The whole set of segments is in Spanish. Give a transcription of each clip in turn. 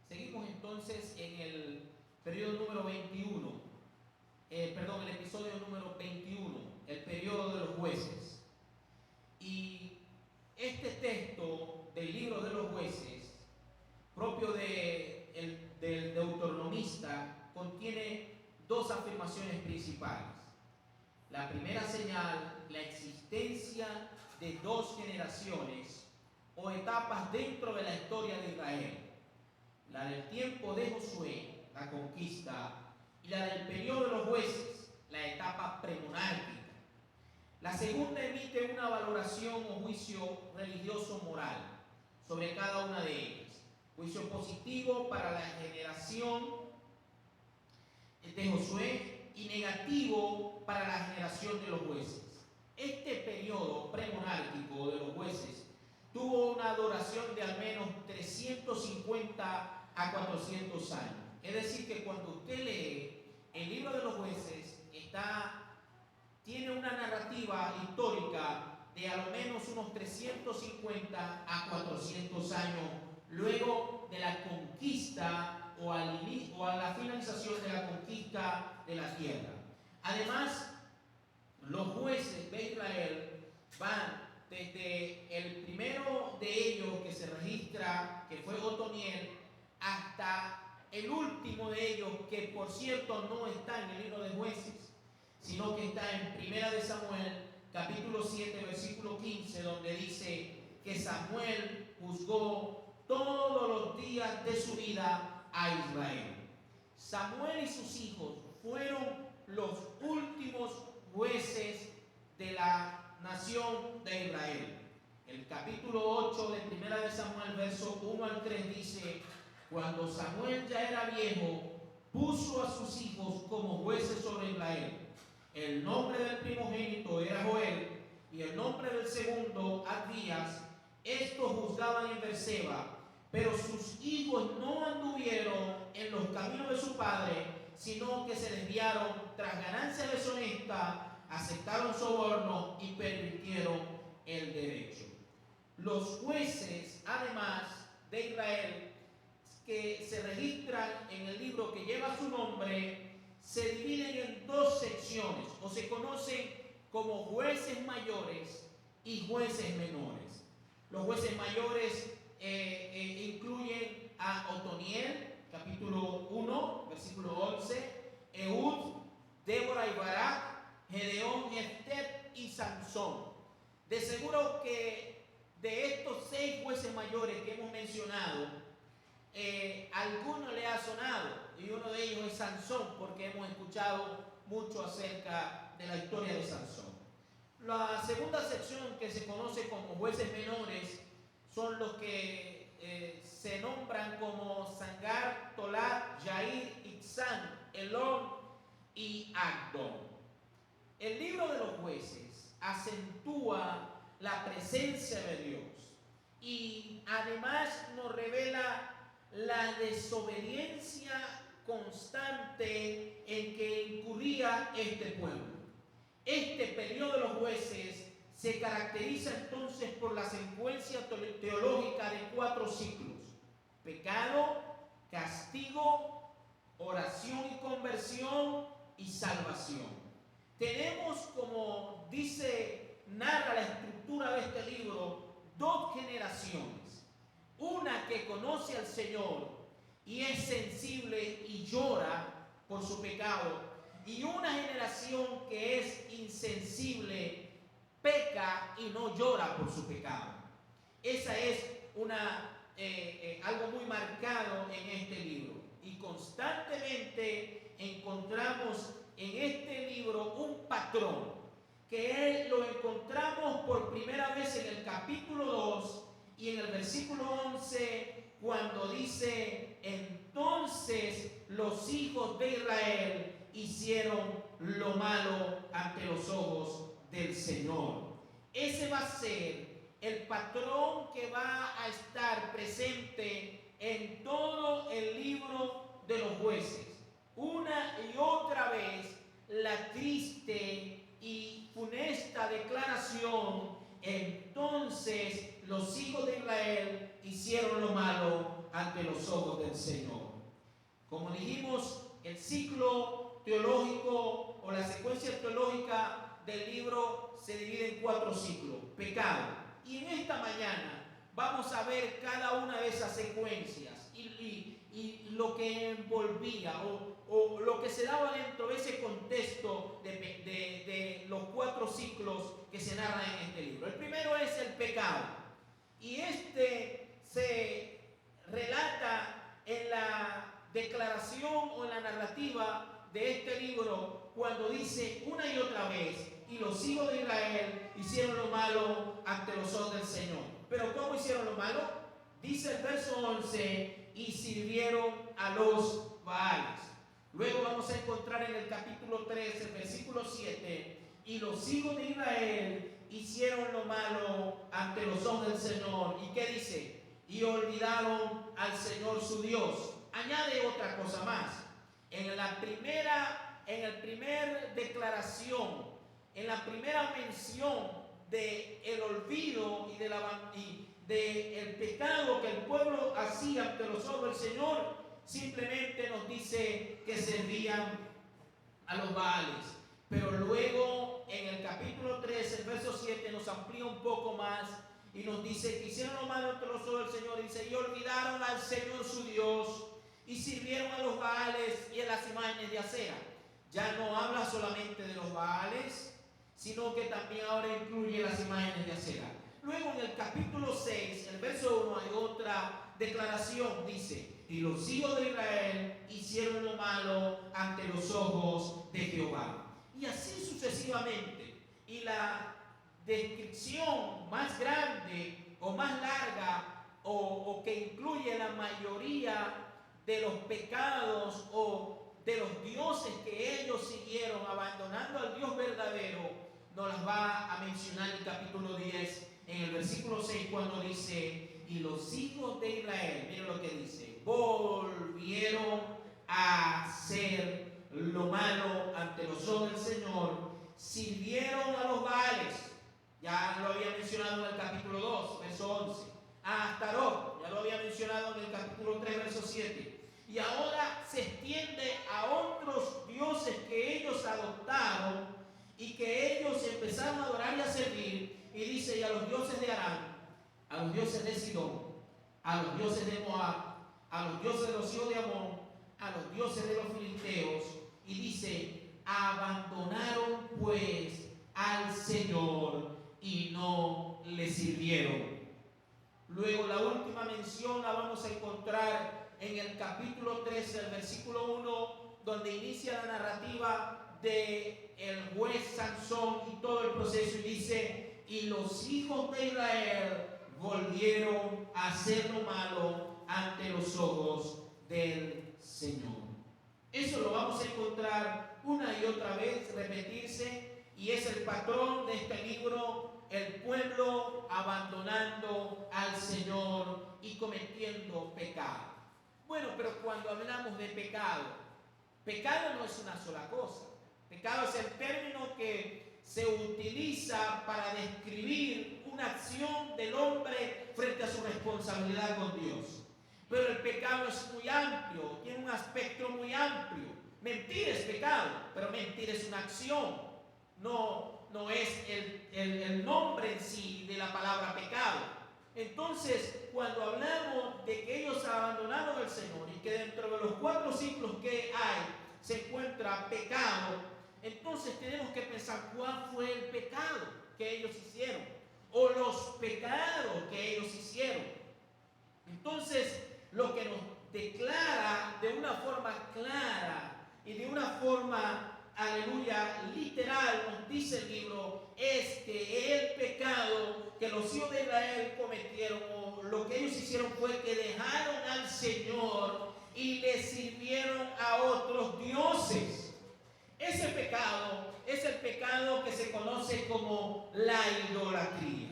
Seguimos entonces en el periodo número 21, el episodio número 21, el periodo de los jueces. Y este texto del libro de los jueces, propio del deuteronomista, contiene dos afirmaciones principales. La primera señal, la existencia de dos generaciones o etapas dentro de la historia de Israel. La del tiempo de Josué, la conquista, y la del periodo de los jueces, la etapa premonárquica. La segunda emite una valoración o juicio religioso moral sobre cada una de ellas. Juicio positivo para la generación de Josué y negativo para la generación de los jueces. Este periodo premonárquico de los jueces tuvo una duración de al menos 350 a 400 años. Es decir, que cuando usted lee el libro de los jueces, tiene una narrativa histórica de al menos unos 350 a 400 años luego de la conquista o a la finalización de la conquista de la tierra. Además, los jueces de Israel van desde el primero de ellos que se registra, que fue Otoniel, hasta el último de ellos, que por cierto no está en el libro de jueces, sino que está en Primera de Samuel, capítulo 7, versículo 15, donde dice que Samuel juzgó todos los días de su vida a Israel. Samuel y sus hijos fueron los últimos jueces de la nación de Israel. El capítulo 8 de Primera de Samuel, verso 1 al 3 dice: cuando Samuel ya era viejo, puso a sus hijos como jueces sobre Israel. El nombre del primogénito era Joel y el nombre del segundo Abías. Estos juzgaban en Berseba, pero sus hijos no anduvieron en los caminos de su padre, sino que se desviaron tras ganancia deshonesta, aceptaron soborno y pervirtieron el derecho. Los jueces, además de Israel, que se registran en el libro que lleva su nombre, se dividen en dos secciones, o se conocen como jueces mayores y jueces menores. Los jueces mayores incluyen a Otoniel, capítulo 1, versículo 11, Ehud, Débora y Barak, Gedeón, Jefté y Sansón. De seguro que de estos 6 jueces mayores que hemos mencionado, alguno le ha sonado, y uno de ellos es Sansón, porque hemos escuchado mucho acerca de la historia de Sansón. La segunda sección, que se conoce como jueces menores, son los que se nombran como Sangar, Tolat, Yair, Itzán, Elón y Agdón. El libro de los jueces acentúa la presencia de Dios y además nos revela la desobediencia constante en que incurría este pueblo. Este periodo de los jueces se caracteriza entonces por la secuencia teológica de 4 ciclos: pecado, castigo, oración y conversión y salvación. Tenemos, como narra la estructura de este libro, 2 generaciones. Una que conoce al Señor y es sensible y llora por su pecado, y una generación que es insensible, peca y no llora por su pecado. Esa es algo muy marcado en este libro, y constantemente encontramos en este libro un patrón que lo encontramos por primera vez en el capítulo 2 y en el versículo 11, cuando dice: entonces los hijos de Israel hicieron lo malo ante los ojos del Señor. Ese va a ser el patrón que va a estar presente en todo el libro de los jueces. Una y otra vez la triste y funesta declaración: entonces los hijos de Israel hicieron lo malo ante los ojos del Señor. Como dijimos, el ciclo teológico o la secuencia teológica del libro se divide en 4 ciclos. Pecado. Y en esta mañana vamos a ver cada una de esas secuencias y lo que envolvía o lo que se daba dentro de ese contexto de los 4 ciclos que se narran en este libro. El primero es el pecado. Y este se relata en la declaración o en la narrativa de este libro cuando dice una y otra vez: y los hijos de Israel hicieron lo malo ante los ojos del Señor. ¿Pero cómo hicieron lo malo? Dice el verso 11: y sirvieron a los Baales. Luego vamos a encontrar en el capítulo 3, el versículo 7: y los hijos de Israel hicieron lo malo ante los ojos del Señor. ¿Y qué dice? Y olvidaron al Señor su Dios. Añade otra cosa más. En la primera declaración, en la primera mención del olvido y del pecado que el pueblo hacía ante los ojos del Señor, simplemente nos dice que servían a los Baales. Pero luego en el capítulo 3, el verso 7, nos amplía un poco más y nos dice que hicieron lo malo ante los ojos del Señor. Dice: y olvidaron al Señor su Dios y sirvieron a los Baales y a las imágenes de acera. Ya no habla solamente de los Baales, sino que también ahora incluye las imágenes de acera. Luego en el capítulo 6, el verso 1, hay otra declaración. Dice: y los hijos de Israel hicieron lo malo ante los ojos de Jehová. Y así sucesivamente. Y la descripción más grande o más larga o que incluye la mayoría de los pecados o de los dioses que ellos siguieron abandonando al Dios verdadero, nos las va a mencionar el capítulo 10 en el versículo 6 cuando dice: y los hijos de Israel, miren lo que dice, volvieron a hacer lo malo ante los ojos del Señor, sirvieron a los Baales. Ya lo había mencionado en el capítulo 2, verso 11. A Astarot, ya lo había mencionado en el capítulo 3, verso 7. Y ahora se extiende a otros dioses que ellos adoptaron y que ellos empezaron a adorar y a servir. Y dice: y a los dioses de Aram, a los dioses de Sidón, a los dioses de Moab, a los dioses de los hijos de Amón, a los dioses de los filisteos. Y dice: abandonaron pues al Señor y no le sirvieron. Luego la última mención la vamos a encontrar en el capítulo 13, el versículo 1, donde inicia la narrativa de el juez Sansón y todo el proceso. Y dice: y los hijos de Israel volvieron a hacer lo malo ante los ojos del Señor. Eso lo vamos a encontrar una y otra vez repetirse, y es el patrón de este libro: el pueblo abandonando al Señor y cometiendo pecado. Bueno, pero cuando hablamos de pecado, pecado no es una sola cosa. Pecado es el término que se utiliza para describir una acción del hombre frente a su responsabilidad con Dios. Pero el pecado es muy amplio, tiene un aspecto muy amplio. Mentir es pecado, pero mentir es una acción. No es el nombre en sí de la palabra pecado. Entonces, cuando hablamos de que ellos abandonaron al Señor y que dentro de los 4 ciclos que hay se encuentra pecado, entonces tenemos que pensar cuál fue el pecado que ellos hicieron o los pecados que ellos hicieron. Entonces, lo que nos declara de una forma clara y de una forma, aleluya, literal, nos dice el libro, es que el pecado que los hijos de Israel cometieron, o lo que ellos hicieron, fue que dejaron al Señor y le sirvieron a otros dioses. Ese pecado es el pecado que se conoce como la idolatría.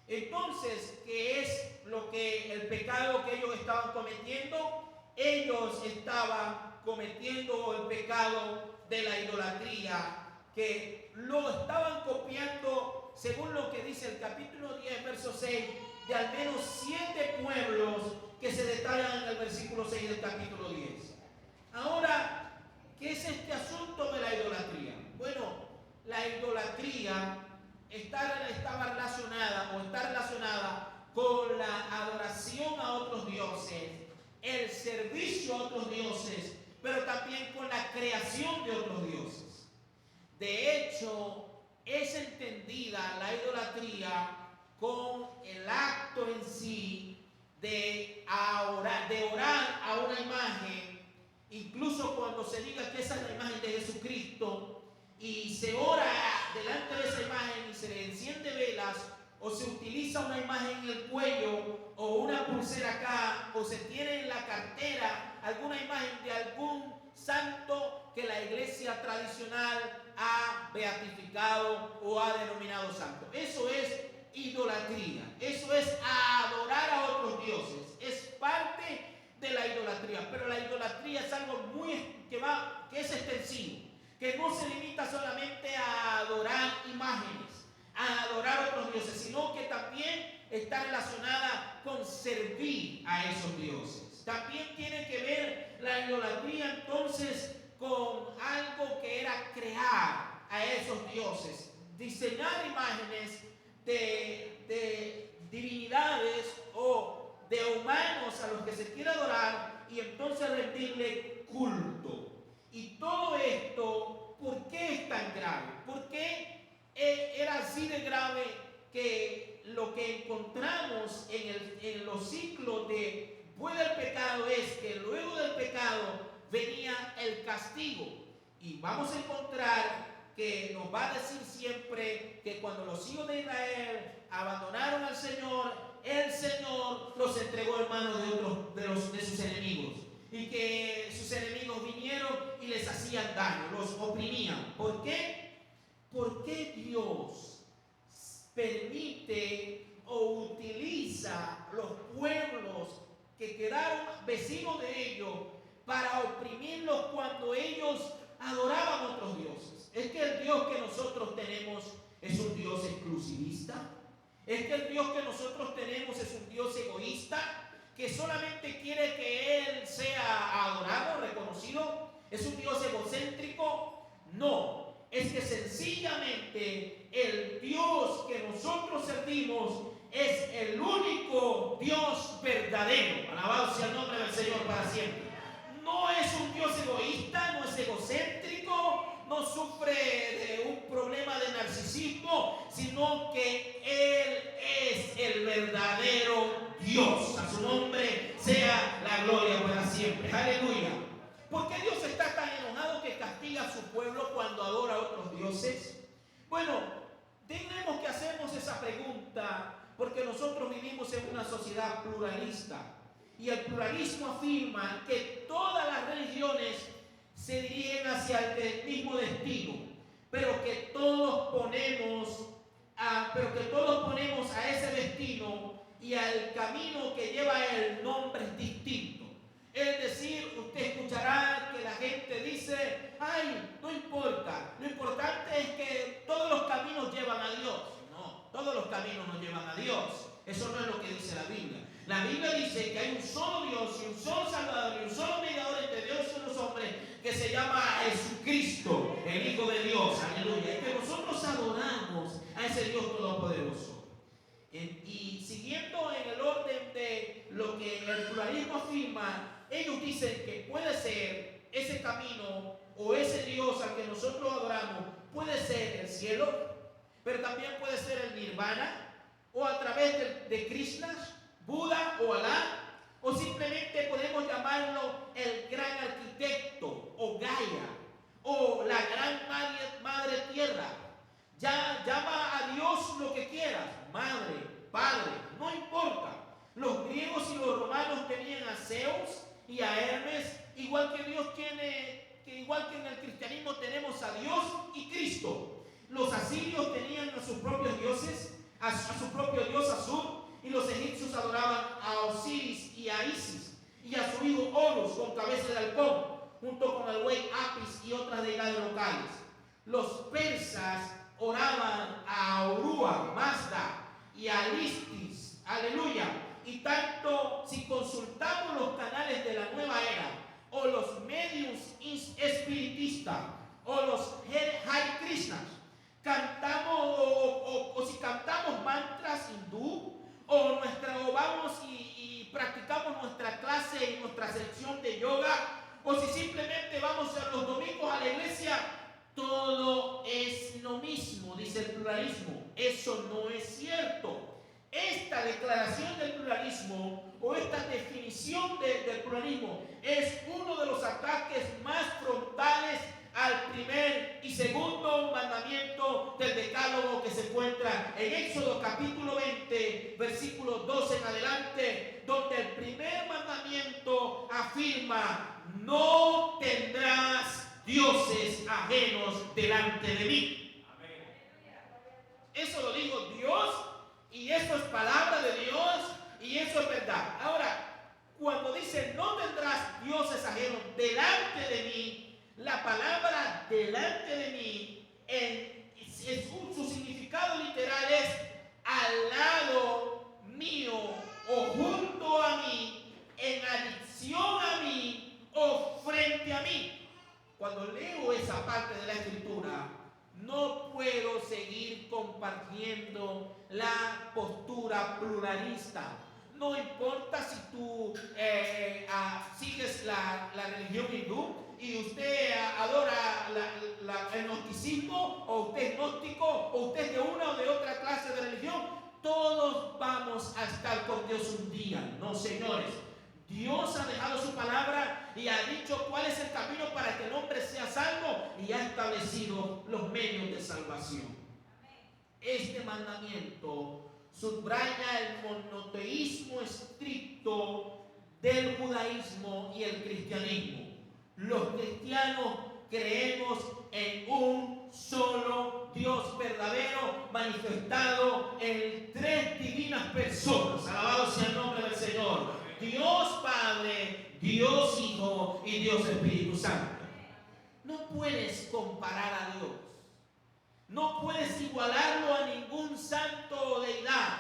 Entonces, ¿qué es el pecado que ellos estaban cometiendo? Ellos estaban cometiendo el pecado de la idolatría, que lo estaban copiando, según lo que dice el capítulo 10, verso 6, de al menos 7 pueblos que se detallan en el versículo 6 del capítulo 10. Ahora, ¿qué es este asunto de la idolatría? Bueno, la idolatría está relacionada con la adoración a otros dioses, el servicio a otros dioses, pero también con la creación de otros dioses. De hecho, es entendida la idolatría con el acto en sí de orar a una imagen, incluso cuando se diga que esa es la imagen de Jesucristo y se ora delante de esa imagen y se le enciende velas, o se utiliza una imagen en el cuello o una pulsera acá, o se tiene en la cartera alguna imagen de algún santo que la iglesia tradicional ha beatificado o ha denominado santo. Eso es idolatría, eso es adorar a otros dioses, es parte de la idolatría. Pero la idolatría es algo que es extensivo, que no se limita solamente a adorar imágenes, a adorar a otros dioses, sino que también está relacionada con servir a esos dioses. También tiene que ver la idolatría entonces con algo que era crear a esos dioses, diseñar imágenes de divinidades o de humanos a los que se quiere adorar y entonces rendirle culto. Y todo esto, ¿por qué es tan grave? ¿Por qué era así de grave que lo que encontramos en los ciclos después del pecado es que luego del pecado venía el castigo? Y vamos a encontrar que nos va a decir siempre que cuando los hijos de Israel abandonaron al Señor, el Señor los entregó en manos de sus enemigos, y que sus enemigos vinieron y les hacían daño, los oprimían. ¿Por qué? ¿Por qué Dios permite o utiliza los pueblos que quedaron vecinos de ellos para oprimirlos cuando ellos adoraban a otros dioses? ¿Es que el Dios que nosotros tenemos es un Dios exclusivista? ¿Es que el Dios que nosotros tenemos es un Dios egoísta, que solamente quiere que Él sea adorado, reconocido? ¿Es un Dios egocéntrico? No. Es que sencillamente el Dios que nosotros servimos es el único Dios verdadero. Alabado sea el nombre del Señor para siempre. No es un Dios egoísta, no es egocéntrico, no sufre de un problema de narcisismo, sino que Él es el verdadero Dios. A su nombre sea la gloria para siempre. Aleluya. ¿Por qué Dios está tan enojado que castiga a su pueblo cuando adora a otros dioses? Bueno, tenemos que hacernos esa pregunta porque nosotros vivimos en una sociedad pluralista y el pluralismo afirma que todas las religiones se dirigen hacia el mismo destino, pero que todos ponemos a ese destino y al camino que lleva a él nombres distintos. Es decir, usted escuchará que la gente dice: ay, no importa, lo importante es que todos los caminos llevan a Dios. No, todos los caminos no llevan a Dios. Eso no es lo que dice la Biblia. La Biblia dice que hay un solo Dios y un solo Salvador y un solo mediador entre Dios y los hombres, que se llama Jesucristo, el Hijo de Dios. Aleluya. Y que nosotros adoramos a ese Dios todopoderoso. Y siguiendo en el orden de lo que el pluralismo afirma, ellos dicen que puede ser ese camino o ese Dios al que nosotros adoramos, puede ser el cielo, pero también puede ser el nirvana, o a través de Krishna, Buda o Alá, o simplemente podemos llamarlo el gran arquitecto o Gaia, o la gran madre tierra. Ya llama a Dios lo que quieras, madre, padre, no importa. Los griegos y los romanos tenían a Zeus y a Hermes, igual que igual que en el cristianismo tenemos a Dios y Cristo. Los asirios tenían a sus propios dioses, a su propio dios Azur, y los egipcios adoraban a Osiris y a Isis, y a su hijo Horus con cabeza de halcón, junto con el buey Apis y otras deidades locales. Los persas oraban a Urua, Mazda y a Listis, aleluya, Y tanto si consultamos los canales de la nueva era, o los medios espiritistas, o los Hare Krishnas, cantamos o si cantamos mantras hindú, o vamos y practicamos nuestra clase y nuestra sección de yoga, o si simplemente vamos los domingos a la iglesia, todo es lo mismo, dice el pluralismo. Eso no es cierto. Esta declaración del pluralismo o esta definición del pluralismo es uno de los ataques más frontales al primer y segundo mandamiento del decálogo que se encuentra en Éxodo capítulo 20, versículos 12 en adelante, donde el primer mandamiento afirma: no tendrás dioses ajenos delante de mí. Eso lo dijo Dios, y eso es palabra de Dios, y eso es verdad. Ahora, cuando dice no tendrás dioses ajenos delante de mí, la palabra delante de mí, su significado literal es al lado mío, o junto a mí, en adición a mí, o frente a mí. Cuando leo esa parte de la escritura, no puedo seguir compartiendo la postura pluralista. No importa si tú sigues la religión hindú y usted adora el gnosticismo, o usted es gnóstico, o usted es de una o de otra clase de religión. Todos vamos a estar con Dios un día. No, señores. Dios ha dejado su palabra y ha dicho cuál es el camino para que el hombre sea salvo, y ha establecido los medios de salvación. Este mandamiento subraya el monoteísmo estricto del judaísmo y el cristianismo. Los cristianos creemos en un solo Dios verdadero, manifestado en tres divinas personas. Alabado sea el nombre del Señor. Dios Padre, Dios Hijo y Dios Espíritu Santo. No puedes comparar a Dios. No puedes igualarlo a ningún santo o deidad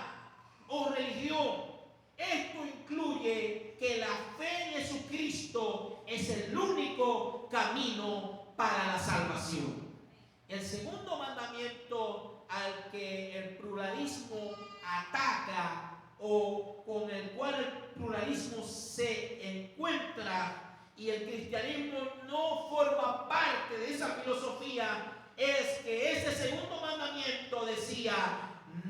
o religión. Esto incluye que la fe en Jesucristo es el único camino para la salvación. El segundo mandamiento al que el pluralismo ataca, o con el cual el pluralismo se encuentra y el cristianismo no forma parte de esa filosofía, es que ese segundo mandamiento decía: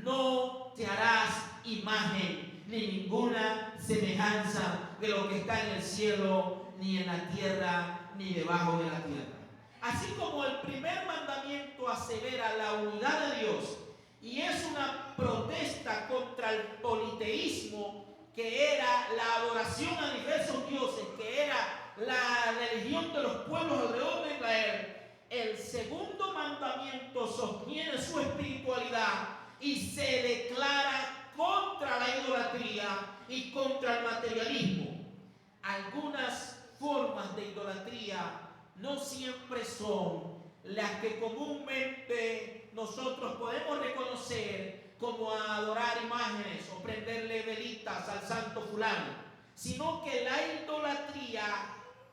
no te harás imagen ni ninguna semejanza de lo que está en el cielo, ni en la tierra, ni debajo de la tierra. Así como el primer mandamiento asevera la unidad de Dios y es una protesta contra el politeísmo, que era la adoración a diversos dioses, que era la religión de los pueblos alrededor de Israel, el segundo mandamiento sostiene su espiritualidad y se declara contra la idolatría y contra el materialismo. Algunas formas de idolatría no siempre son las que comúnmente nosotros podemos reconocer como adorar imágenes o prenderle velitas al santo fulano, sino que la idolatría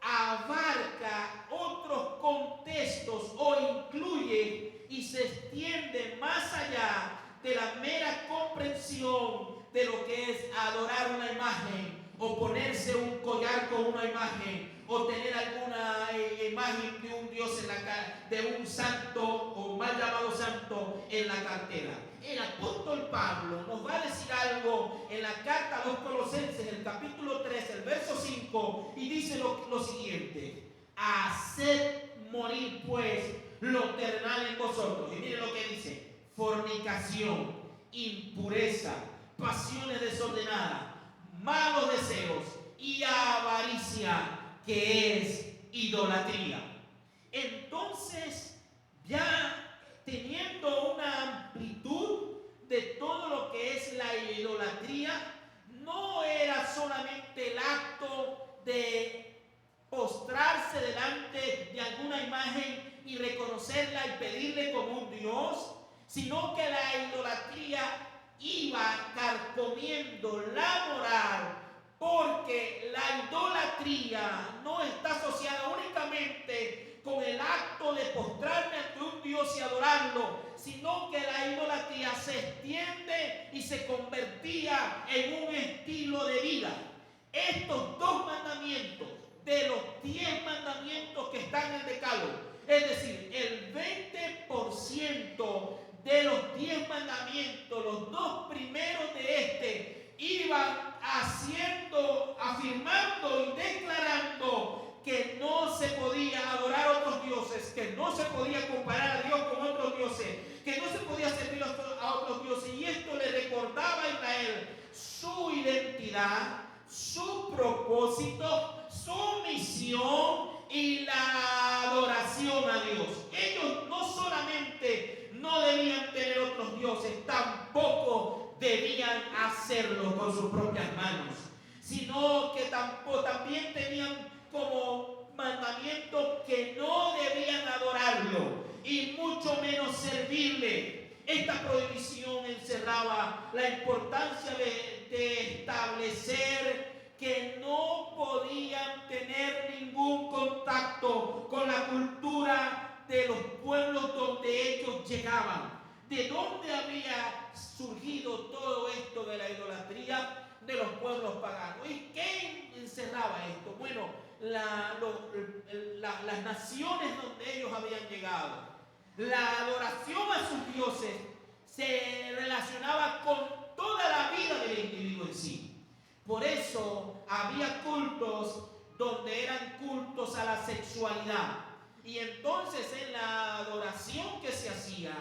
abarca otros contextos o incluye y se extiende más allá de la mera comprensión de lo que es adorar una imagen, o ponerse un collar con una imagen, o tener alguna imagen de un dios en la cara, de un santo o mal llamado santo en la cartera. El apóstol Pablo nos va a decir algo en la carta a los Colosenses, el capítulo 3, el verso 5, y dice lo siguiente: haced morir pues lo terrenal en vosotros. Y miren lo que dice: fornicación, impureza, pasiones desordenadas, malos deseos y avaricia, que es idolatría. Entonces, ya teniendo una amplitud de todo lo que es la idolatría, no era solamente el acto de postrarse delante de alguna imagen y reconocerla y pedirle como un dios, sino que la idolatría iba carcomiendo la moral, porque la idolatría no está asociada únicamente con el acto de postrarme ante un Dios y adorarlo, sino que la idolatría se extiende y se convertía en un estilo de vida. Estos dos mandamientos de los 10 mandamientos que están en el Decálogo, es decir, el 20% de los 10 mandamientos, los dos primeros de iban afirmando y declarando que no se podía adorar a otros dioses, que no se podía comparar a Dios con otros dioses, que no se podía servir a otros dioses. Y esto le recordaba a Israel su identidad, su propósito, su misión y la adoración a Dios. Ellos no solamente no debían tener otros dioses, tampoco debían hacerlo con sus propias manos, sino que también tenían como mandamiento que no debían adorarlo y mucho menos servirle. Esta prohibición encerraba la importancia de establecer que no podían tener ningún contacto con la cultura de los pueblos donde ellos llegaban. ¿De dónde había surgido todo esto de la idolatría? De los pueblos paganos. ¿Y qué encerraba esto? Bueno, las naciones donde ellos habían llegado, la adoración a sus dioses se relacionaba con toda la vida del individuo en sí. Por eso había cultos donde eran cultos a la sexualidad. Y entonces en la adoración que se hacía,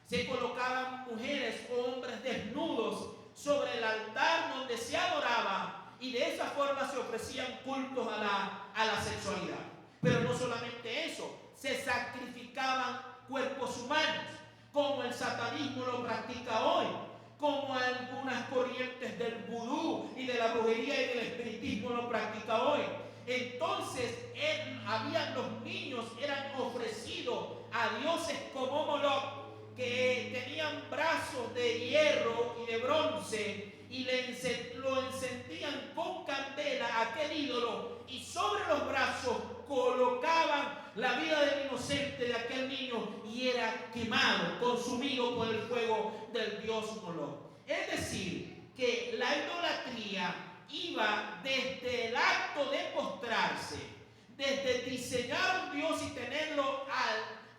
se colocaban mujeres o hombres desnudos sobre el altar donde se adoraba, y de esa forma se ofrecían cultos a la sexualidad. Pero no solamente eso, se sacrificaban cuerpos humanos, como el satanismo lo practica hoy, como algunas corrientes del vudú y de la brujería y del espiritismo lo practica hoy. Entonces los niños eran ofrecidos a dioses como Moloch, que tenían brazos de hierro y de bronce, y lo encendían con candela a aquel ídolo, y sobre los brazos colocaban la vida del inocente de aquel niño, y era quemado, consumido por el fuego del dios Moloch. Es decir, que la idolatría iba desde el acto de postrarse, desde diseñar un dios y tenerlo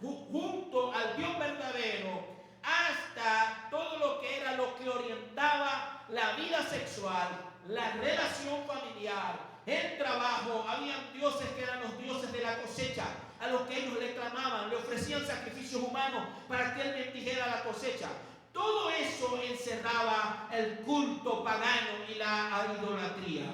junto al Dios verdadero, hasta todo lo que era lo que orientaba la vida sexual, la relación familiar, el trabajo. Habían dioses que eran los dioses de la cosecha, a los que ellos le clamaban, le ofrecían sacrificios humanos para que él bendijera la cosecha. Todo eso encerraba el culto pagano y la idolatría.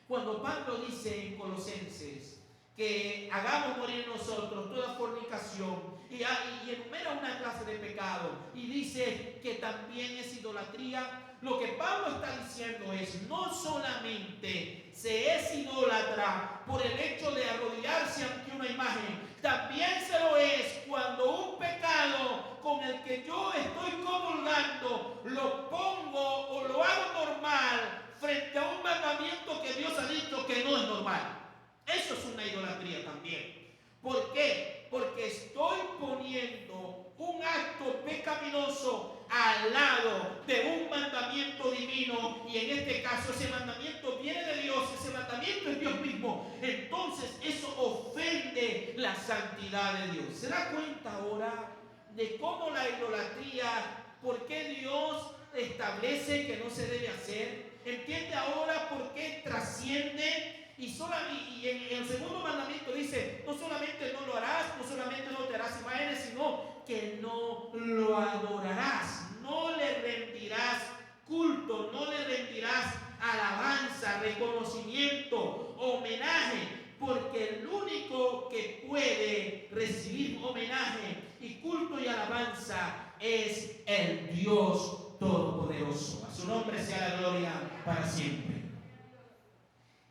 Cuando Pablo dice en Colosenses que hagamos morir nosotros toda fornicación, y enumera una clase de pecado, y dice que también es idolatría, lo que Pablo está diciendo es: no solamente se es idólatra por el hecho de arrodillarse ante una imagen, también se lo es cuando un pecado con el que yo estoy comulgando lo pongo o lo hago normal frente a un mandamiento que Dios ha dicho que no es normal. Eso es una idolatría también. ¿Por qué? Porque estoy poniendo un acto pecaminoso al lado de un mandamiento divino, y en este caso ese mandamiento viene de Dios, ese mandamiento es Dios mismo. Entonces eso ofende la santidad de Dios. ¿Se da cuenta ahora de cómo la idolatría, por qué Dios establece que no se debe hacer? ¿Entiende ahora por qué trasciende? Y en el segundo mandamiento dice: no solamente no lo harás, no solamente no te harás imágenes, sino que no lo adorarás, no le rendirás culto, no le rendirás alabanza, reconocimiento, homenaje, porque el único que puede recibir homenaje y culto y alabanza es el Dios Todopoderoso. A su nombre sea la gloria para siempre.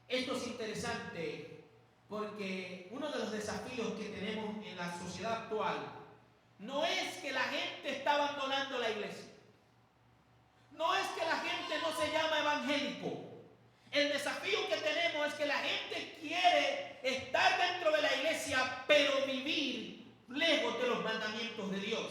Esto es interesante porque uno de los desafíos que tenemos en la sociedad actual no es que la gente está abandonando la iglesia. No es que la gente no se llama evangélico. El desafío que tenemos es que la gente quiere estar dentro de la iglesia, pero vivir lejos de los mandamientos de Dios,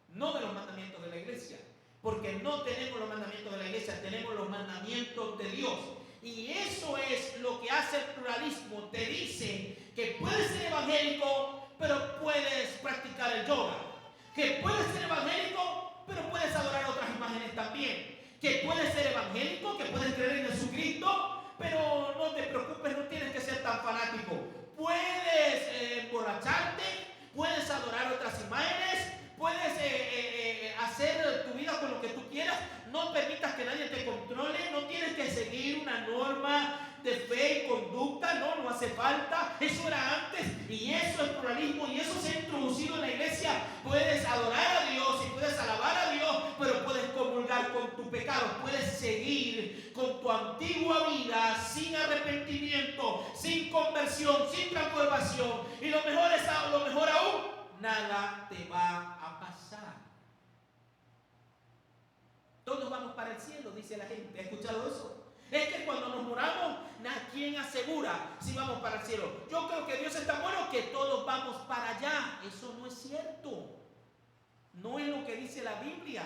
no de los mandamientos de la iglesia. Porque no tenemos los mandamientos de la iglesia, tenemos los mandamientos de Dios. Y eso es lo que hace el pluralismo. Te dice que puedes ser evangélico, pero puedes practicar el yoga. Que puedes ser evangélico, pero puedes adorar otras imágenes también. Que puedes ser evangélico, que puedes creer en Jesucristo, pero no te preocupes, no tienes que ser tan fanático. Puedes emborracharte, puedes adorar otras imágenes, puedes hacer tu vida con lo que tú quieras. No permitas que nadie te controle, no tienes que seguir una norma de fe y conducta, no hace falta. Eso era antes y eso es pluralismo y eso se ha introducido en la iglesia. Puedes adorar a Dios y puedes alabar a Dios, pero puedes comulgar con tu pecado, puedes seguir con tu antigua vida sin arrepentimiento, sin conversión, sin transformación, y lo mejor aún, nada te va a pasar. Todos vamos para el cielo, dice la gente. ¿Ha escuchado eso? Es que cuando nos moramos, ¿quién asegura si vamos para el cielo? Yo creo que Dios es tan bueno que todos vamos para allá. Eso no es cierto. No es lo que dice la Biblia.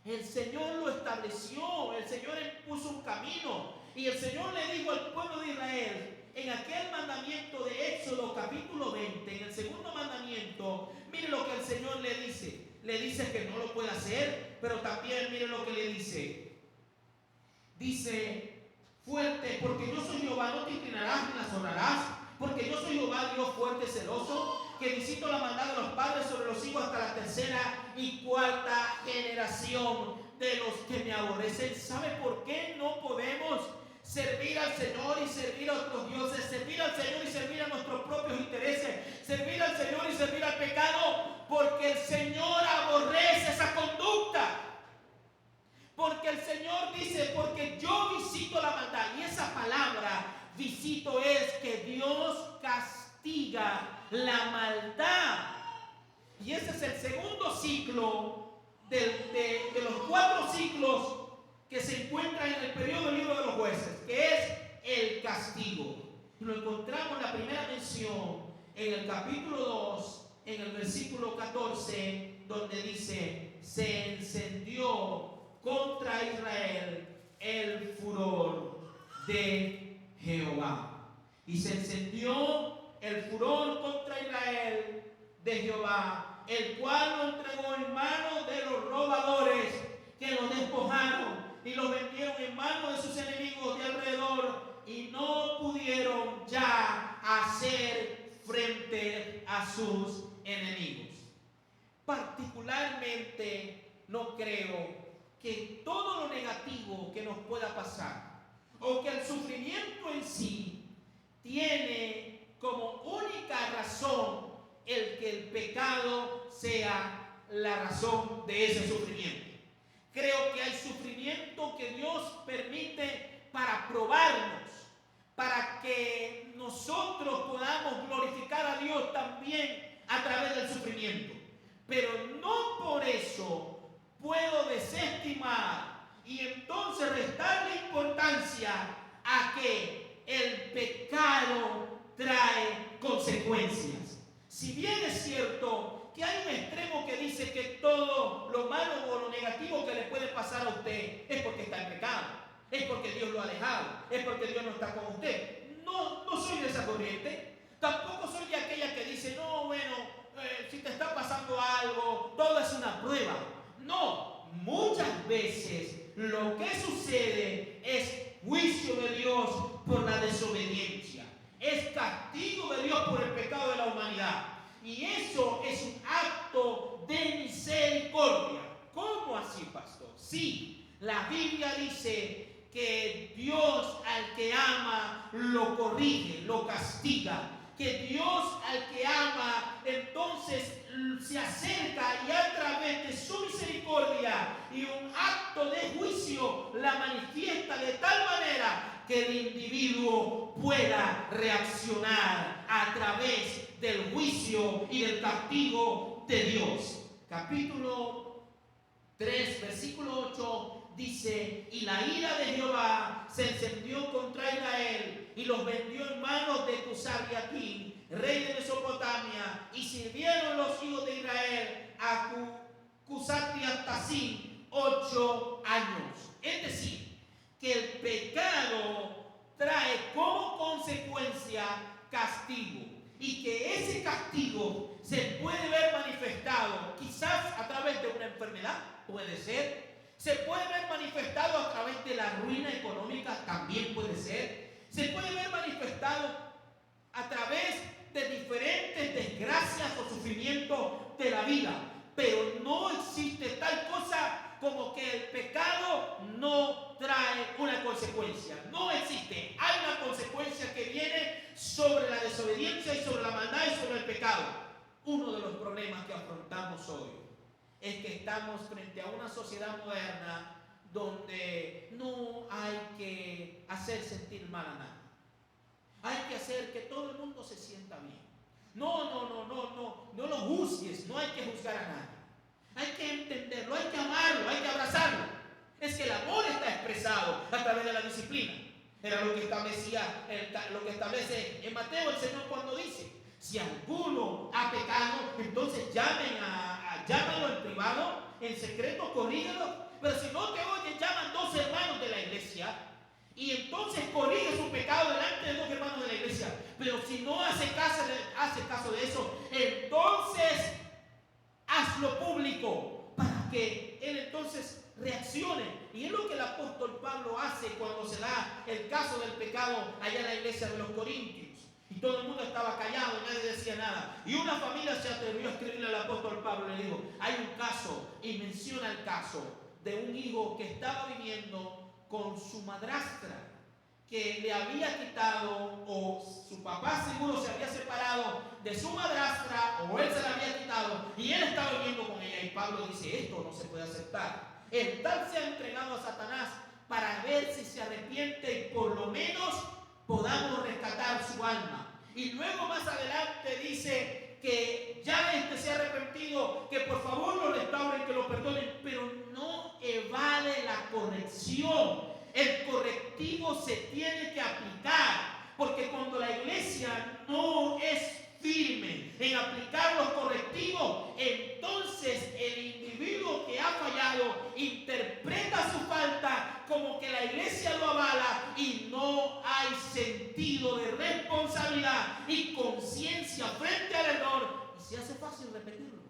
El Señor lo estableció. El Señor puso un camino. Y el Señor le dijo al pueblo de Israel, en aquel mandamiento de Éxodo capítulo 20, en el segundo mandamiento, mire lo que el Señor le dice. Le dice que no lo puede hacer, pero también mire lo que le dice. Dice fuerte, porque yo soy Jehová, no te inclinarás ni las honrarás, porque yo soy Jehová, Dios fuerte, celoso, que visito la maldad de los padres sobre los hijos hasta la tercera y cuarta generación de los que me aborrecen. ¿Sabe por qué no podemos servir al Señor y servir a otros dioses, servir al Señor y servir a nuestros propios intereses, servir al Señor y servir al pecado? Porque el Señor aborrece esa conducta. Porque el Señor dice, porque yo visito la maldad. Y esa palabra, visito, es que Dios castiga la maldad. Y ese es el segundo ciclo de los 4 ciclos que se encuentran en el periodo del libro de los jueces, que es el castigo. Y lo encontramos en la primera mención, en el capítulo 2, en el versículo 14, donde dice, se encendió contra Israel el furor de Jehová. Y se encendió el furor contra Israel de Jehová, el cual lo entregó en manos de los robadores que lo despojaron y lo vendieron en manos de sus enemigos de alrededor, y no pudieron ya hacer frente a sus enemigos. Particularmente no creo que todo lo negativo que nos pueda pasar, o que el sufrimiento en sí, tiene como única razón el que el pecado sea la razón de ese sufrimiento. Creo que hay sufrimiento que Dios permite para probarnos, para que nosotros podamos glorificar a Dios también a través del sufrimiento. Pero no por eso puedo desestimar y entonces restarle importancia a que el pecado trae consecuencias. Si bien es cierto que hay un extremo que dice que todo lo malo o lo negativo que le puede pasar a usted es porque está en pecado, es porque Dios lo ha alejado, es porque Dios no está con usted. No soy de esa corriente. Tampoco soy de aquella que dice, no, bueno, si te está pasando algo, todo es una prueba. No, muchas veces lo que sucede es juicio de Dios por la desobediencia, es castigo de Dios por el pecado de la humanidad. Y eso es un acto de misericordia. ¿Cómo así, pastor? Sí, la Biblia dice que Dios al que ama lo corrige, lo castiga. Que Dios al que ama entonces se acerca y a través de su misericordia y un acto de juicio la manifiesta de tal manera que el individuo pueda reaccionar a través del juicio y del castigo de Dios. Capítulo 3, versículo 8 dice, y la ira de Jehová se encendió contra Israel y los vendió en manos de Cusar-Riaquín, rey de Mesopotamia, y sirvieron los hijos de Israel a Cusar-Riatacín 8 años. Es decir, que el pecado trae como consecuencia castigo, y que ese castigo se puede ver manifestado quizás a través de una enfermedad, puede ser. Se puede ver manifestado a través de la ruina económica, también puede ser. Se puede ver manifestado a través de diferentes desgracias o sufrimientos de la vida. Pero no existe tal cosa como que el pecado no trae una consecuencia. No existe. Hay una consecuencia que viene sobre la desobediencia y sobre la maldad y sobre el pecado. Uno de los problemas que afrontamos hoy es que estamos frente a una sociedad moderna donde no hay que hacer sentir mal a nadie. Hay que hacer que todo el mundo se sienta bien. No lo juzgues, no hay que juzgar a nadie. Hay que entenderlo, hay que amarlo, hay que abrazarlo. Es que el amor está expresado a través de la disciplina. Era lo que establece en Mateo el Señor cuando dice: si alguno ha pecado, entonces llámalo en privado, en secreto, corrígelo. Pero si no te oyen, llaman 2 hermanos de la iglesia y entonces corrige su pecado delante de 2 hermanos de la iglesia. Pero si no hace caso de eso, entonces hazlo público para que él entonces reaccione. Y es lo que el apóstol Pablo hace cuando se da el caso del pecado allá en la iglesia de los Corintios. Y todo el mundo estaba callado, nadie decía nada. Y una familia se atrevió a escribirle al apóstol Pablo y le dijo: hay un caso, y menciona el caso de un hijo que estaba viviendo con su madrastra, que le había quitado, o su papá seguro se había separado de su madrastra, o él se la había quitado, y él estaba viviendo con ella. Y Pablo dice: esto no se puede aceptar. El tal se ha entregado a Satanás para ver si se arrepiente y por lo menos podamos rescatar su alma. Y luego más adelante dice que ya se ha arrepentido, que por favor lo restauren, que lo perdonen, pero no evade la corrección. El correctivo se tiene que aplicar, porque cuando la iglesia no es firme en aplicar los correctivos, entonces el individuo que ha fallado interpreta su falta como que la iglesia lo avala, y no hay sentido de responsabilidad y conciencia frente al error, y se hace fácil repetirlo.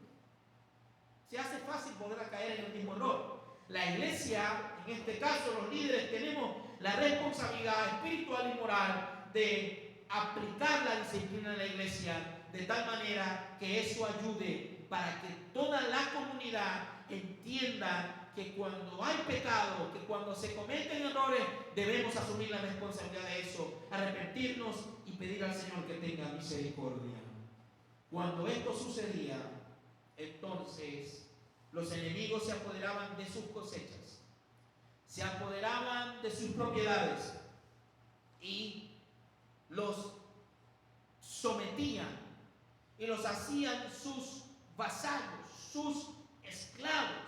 Se hace fácil volver a caer en el mismo error. La iglesia, en este caso los líderes, tenemos la responsabilidad espiritual y moral de aplicar la disciplina de la iglesia de tal manera que eso ayude para que toda la comunidad entienda que cuando hay pecado, que cuando se cometen errores, debemos asumir la responsabilidad de eso, arrepentirnos y pedir al Señor que tenga misericordia. Cuando esto sucedía, entonces los enemigos se apoderaban de sus cosechas, se apoderaban de sus propiedades y los sometían y los hacían sus vasallos, sus esclavos.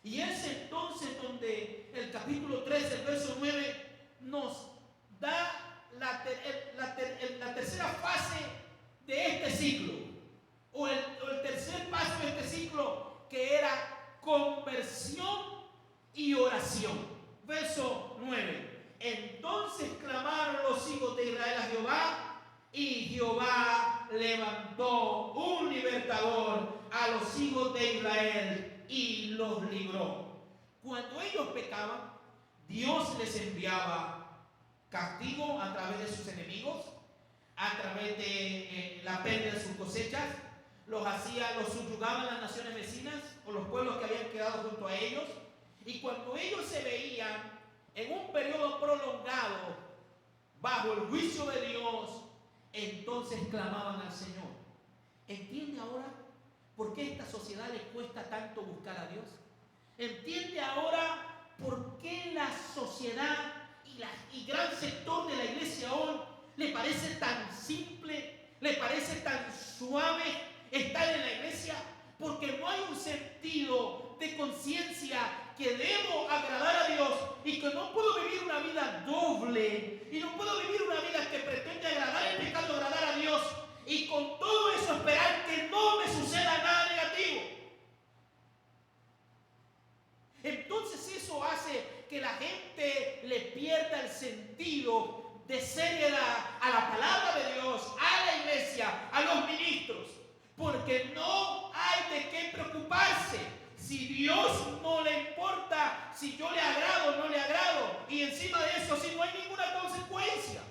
Y es entonces donde el capítulo 3, el verso 9, nos da la tercera fase de este ciclo, o el tercer paso de este ciclo, que era conversión y oración. Verso 9: entonces clamaron los hijos de Israel a Jehová, y Jehová levantó un libertador a los hijos de Israel y los libró. Cuando ellos pecaban, Dios les enviaba castigo a través de sus enemigos, a través de la pérdida de sus cosechas. Los subyugaban las naciones vecinas o los pueblos que habían quedado junto a ellos. Y cuando ellos se veían en un periodo prolongado bajo el juicio de Dios, entonces clamaban al Señor. ¿Entiende ahora por qué a esta sociedad le cuesta tanto buscar a Dios? ¿Entiende ahora por qué la sociedad y gran sector de la iglesia hoy le parece tan simple, le parece tan suave estar en la iglesia? Porque no hay un sentido sentido de conciencia que debo agradar a Dios y que no puedo vivir una vida doble y no puedo vivir una vida que pretende agradar el pecado, agradar a Dios y con todo eso esperar que no me suceda nada negativo. Entonces eso hace que la gente le pierda el sentido de seriedad a la palabra de Dios, a la iglesia, a los ministros, porque no hay de qué preocuparse. Si Dios no le importa, si yo le agrado o no le agrado, y encima de eso, si no hay ninguna consecuencia,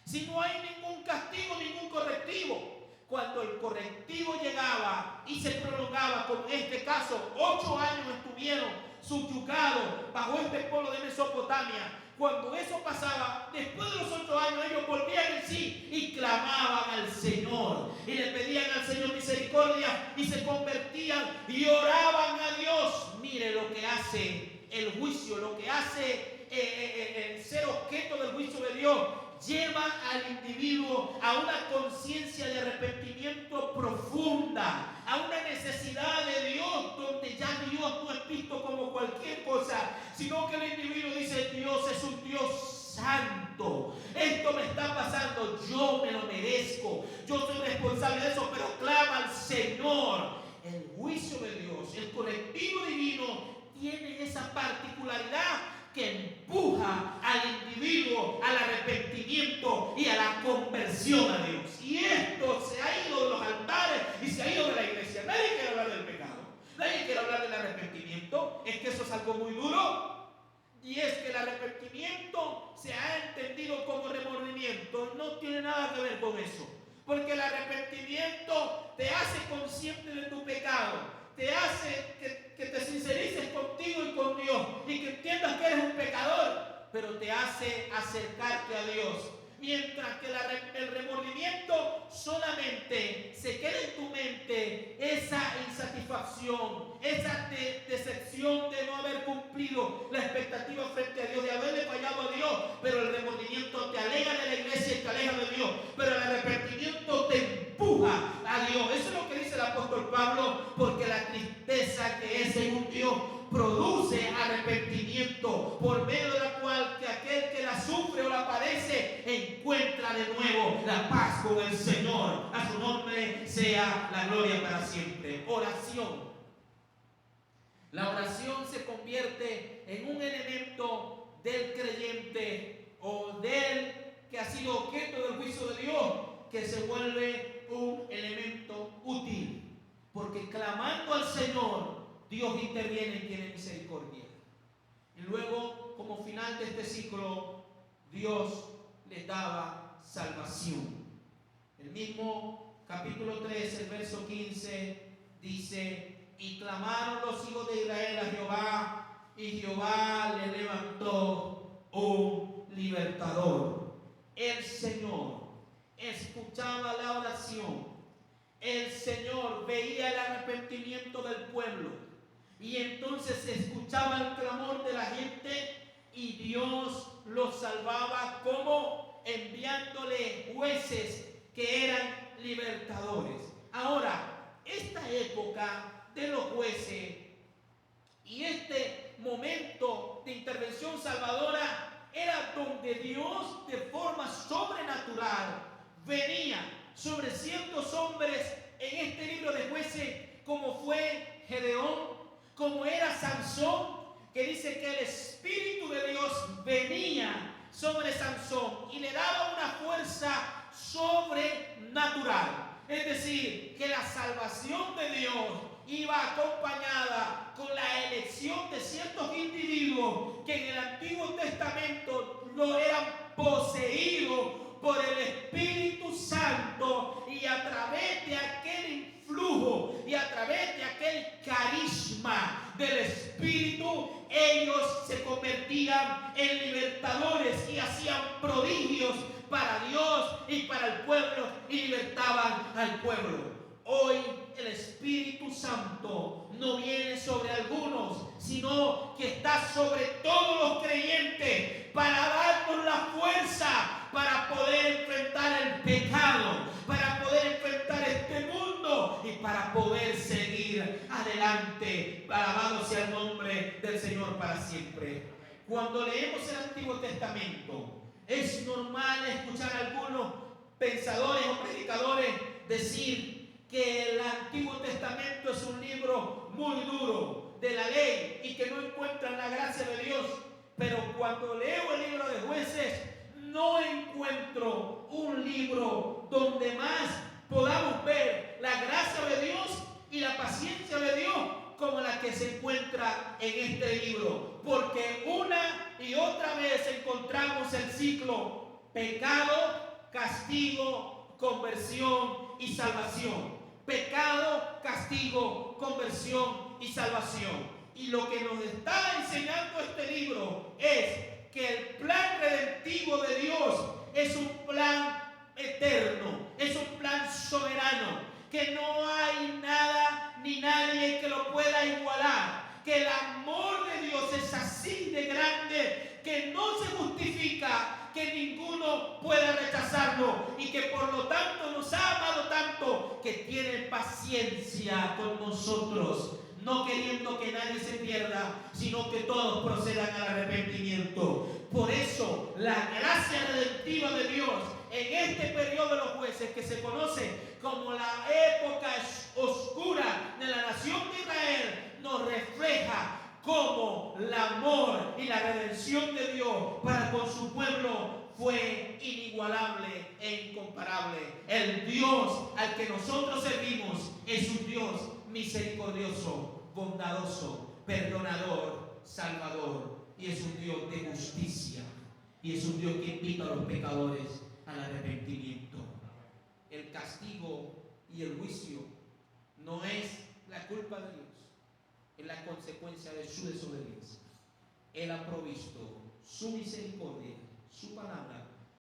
si no hay ningún castigo, ningún correctivo. Cuando el correctivo llegaba y se prolongaba, como en este caso, 8 años estuvieron subyugados bajo este pueblo de Mesopotamia. Cuando eso pasaba, después de los 8 años, ellos volvían en sí y clamaban al Señor. Y le pedían al Señor misericordia y se convertían y oraban a Dios. Mire lo que hace el juicio, lo que hace el ser objeto del juicio de Dios. Lleva al individuo a una conciencia de arrepentimiento profunda, a una necesidad de Dios, donde ya Dios no es visto como cualquier cosa, sino que el individuo dice: Dios es un Dios santo, esto me está pasando, yo me lo merezco, yo soy responsable de eso, pero clama al Señor. El juicio de Dios, el correctivo divino, tiene esa particularidad que empuja al individuo al arrepentimiento y a la conversión a Dios. Y esto se ha ido de los altares y se ha ido de la iglesia. Nadie quiere hablar del pecado, nadie quiere hablar del arrepentimiento. Es que eso es algo muy duro. Y es que el arrepentimiento se ha entendido como remordimiento. No tiene nada que ver con eso. Porque el arrepentimiento te hace consciente de tu pecado, te hace que te sincerices contigo y con Dios y que entiendas que eres un pecador, pero te hace acercarte a Dios. Mientras que el remordimiento solamente se queda en tu mente esa insatisfacción, esa decepción de no haber cumplido la expectativa frente a Dios, de haberle fallado a Dios. Pero el remordimiento te aleja de la iglesia y te aleja de Dios, pero el arrepentimiento te empuja a Dios. Eso es lo que dice el apóstol Pablo, porque la tristeza que es según Dios produce arrepentimiento, por medio de la cual que aquel que la sufre o la padece encuentra de nuevo la paz con el Señor. A su nombre sea la gloria para siempre. Oración. La oración se convierte en un elemento del creyente o del que ha sido objeto del juicio de Dios, que se vuelve un elemento útil, porque clamando al Señor, Dios interviene y tiene misericordia. Y luego, como final de este ciclo, Dios les daba salvación. El mismo capítulo 3, el verso 15, dice: y clamaron los hijos de Israel a Jehová, y Jehová le levantó un libertador. El Señor escuchaba la oración. El Señor veía el arrepentimiento del pueblo. Y entonces escuchaba el clamor de la gente y Dios los salvaba, como enviándole jueces que eran libertadores. Ahora, esta época de los jueces y este momento de intervención salvadora era donde Dios, de forma sobrenatural, venía sobre ciertos hombres en este libro de Jueces, como fue Gedeón, como era Sansón, que dice que el Espíritu de Dios venía sobre Sansón y le daba una fuerza sobrenatural. Es decir, que la salvación de Dios iba acompañada con la elección de ciertos individuos que en el Antiguo Testamento no eran poseídos por el Espíritu Santo, y a través de aquel influjo y a través de aquel carisma del Espíritu, ellos se convertían en libertadores y hacían prodigios para Dios y para el pueblo y libertaban al pueblo. Hoy el Espíritu Santo no viene sobre algunos, sino que está sobre todos los creyentes para darnos la fuerza para poder enfrentar el pecado, para poder enfrentar este mundo y para poder seguir adelante. adelante. Alabado sea el nombre del Señor para siempre. Cuando leemos el Antiguo Testamento, es normal escuchar a algunos pensadores o predicadores decir que el Antiguo Testamento es un libro muy duro de la ley y que no encuentran la gracia de Dios. Pero cuando leo el libro de Jueces, no encuentro un libro donde más podamos ver la gracia de Dios y la paciencia de Dios como la que se encuentra en este libro. Porque una y otra vez encontramos el ciclo: pecado, castigo, conversión y salvación. Pecado, castigo, conversión y salvación. Y lo que nos está enseñando este libro es que el plan redentivo de Dios es un plan eterno, es un plan soberano, que no hay nada ni nadie que lo pueda igualar, que el amor de Dios es así de grande que no se justifica, que ninguno pueda rechazarlo y que por lo tanto nos ha amado tanto que tiene paciencia con nosotros, no queriendo que nadie se pierda, sino que todos procedan al arrepentimiento. Por eso la gracia redentiva de Dios en este periodo de los jueces, que se conoce como la época oscura de la nación de Israel, nos refleja cómo el amor y la redención de Dios para con su pueblo fue inigualable e incomparable. El Dios al que nosotros servimos es un Dios misericordioso, bondadoso, perdonador, salvador, y es un Dios de justicia, y es un Dios que invita a los pecadores al arrepentimiento. El castigo y el juicio no es la culpa de Dios, es la consecuencia de su desobediencia. Él ha provisto su misericordia, su palabra,